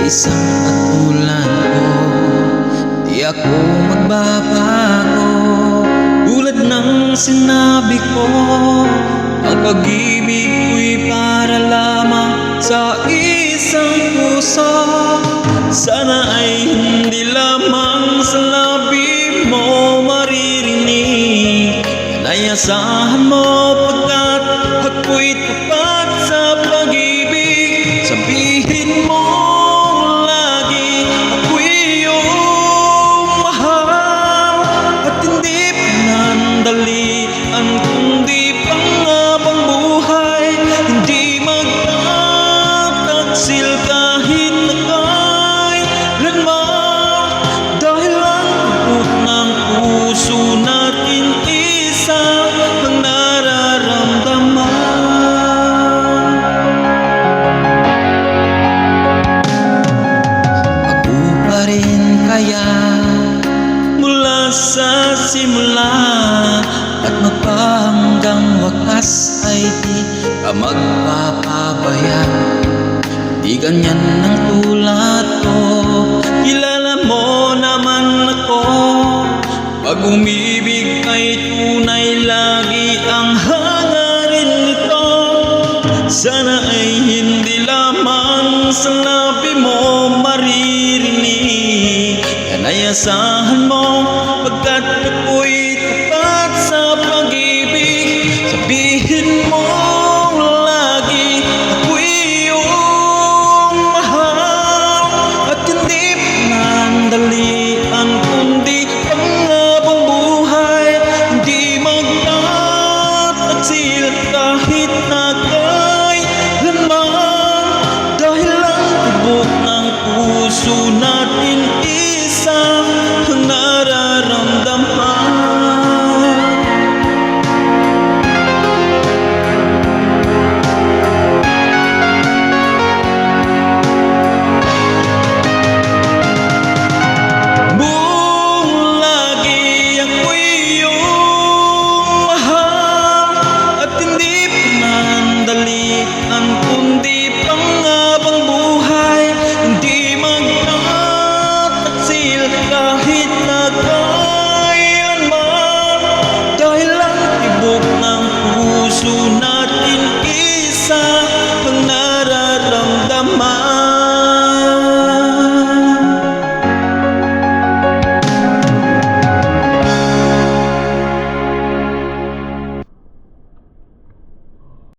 isang katulad ko. Di ako magbabago, tulad ng sinabi ko. Ang pag-ibig ko'y para lamang sa isang puso. Sana ay hindi lamang sa labi mo maririnig. Inayasahan mo pagkat ako'y tapat sa pag-ibig. Sabihin mo lagi ako'y iyong mahal, at hindi pinandalian kundi pangabang buhay. Hindi magtataksil kahit na kailanman, dahil ang buot ng puso natin isa ang nararamdaman. Ako pa rin kaya mula sa simula, at magpahanggang wakas ay di ka magpapabaya. Di ganyan ang tulad ko, kilala mo naman ako. Pag umibig ay tunay, lagi ang hangarin nito. Sana ay hindi lamang sa labi mo maririnig. Inayasahan mo pagkat ako'y